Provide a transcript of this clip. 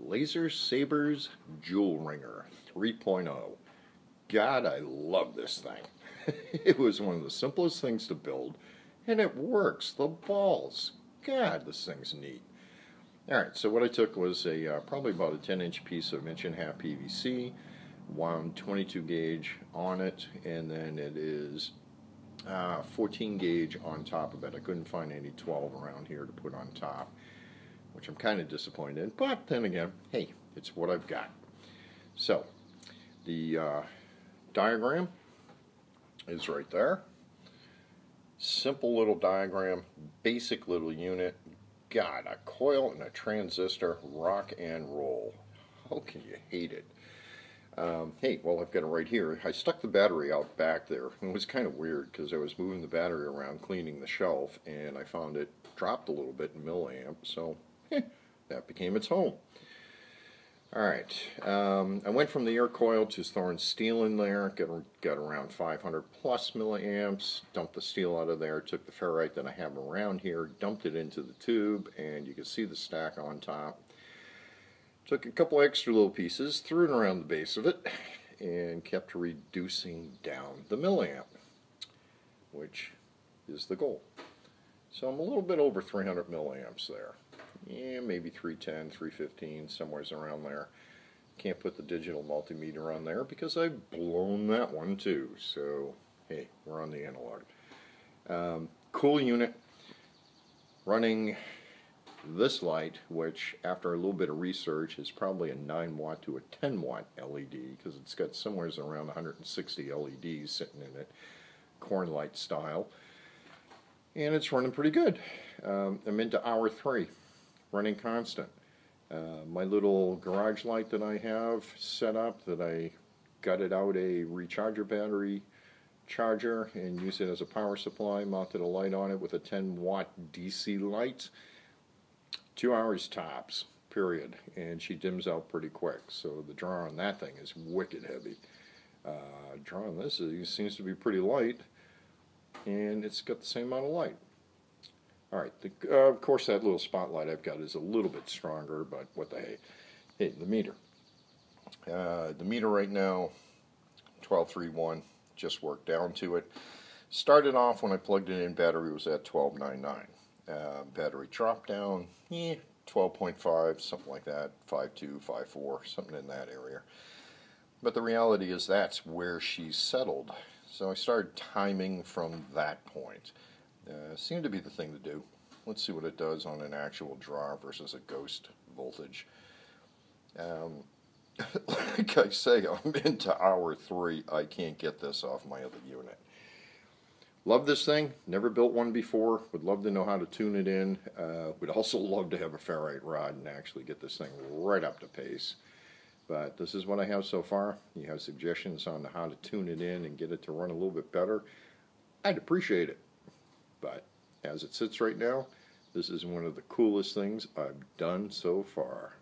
Lasersabers Jewel Ringer 3.0. God, I love this thing. It was one of the simplest things to build, and it works. The balls. God, this thing's neat. Alright, so what I took was probably about a 10-inch piece of 1.5" PVC, wound 22 gauge on it, and then it is 14 gauge on top of it. I couldn't find any 12 around here to put on top, which I'm kind of disappointed in, but then again, hey, it's what I've got. So, the diagram is right there. Simple little diagram, basic little unit. God, a coil and a transistor, rock and roll. How can you hate it? Hey, well, I've got it right here. I stuck the battery out back there. It was kind of weird because I was moving the battery around, cleaning the shelf, and I found it dropped a little bit in milliamp, so that became its home. Alright, I went from the air coil to throwing steel in there, got around 500 plus milliamps, dumped the steel out of there, took the ferrite that I have around here, dumped it into the tube, and you can see the stack on top. Took a couple extra little pieces, threw it around the base of it, and kept reducing down the milliamp, which is the goal. So I'm a little bit over 300 milliamps there. Yeah, maybe 310, 315, somewhere around there. Can't put the digital multimeter on there because I've blown that one too. So, hey, we're on the analog. Cool unit. Running this light, which after a little bit of research is probably a 9-watt to a 10-watt LED because it's got somewhere around 160 LEDs sitting in it, corn light style. And it's running pretty good. I'm into hour 3. Running constant. My little garage light that I have set up, that I gutted out a recharger battery charger and used it as a power supply, mounted a light on it with a 10-watt DC light. 2 hours tops, period, and she dims out pretty quick, so the draw on that thing is wicked heavy. Draw on this seems to be pretty light, and it's got the same amount of light. Alright, of course that little spotlight I've got is a little bit stronger, but what the hey. Hey, the meter. The meter right now, 1231, just worked down to it. Started off when I plugged it in, battery was at 1299. Battery dropped down, 12.5, something like that, 5.2, 5.4, something in that area. But the reality is that's where she settled. So I started timing from that point. Seemed to be the thing to do. Let's see what it does on an actual draw versus a ghost voltage. Like I say, I'm into hour 3. I can't get this off my other unit. Love this thing. Never built one before. Would love to know how to tune it in. Would also love to have a ferrite rod and actually get this thing right up to pace. But this is what I have so far. You have suggestions on how to tune it in and get it to run a little bit better, I'd appreciate it. But as it sits right now, this is one of the coolest things I've done so far.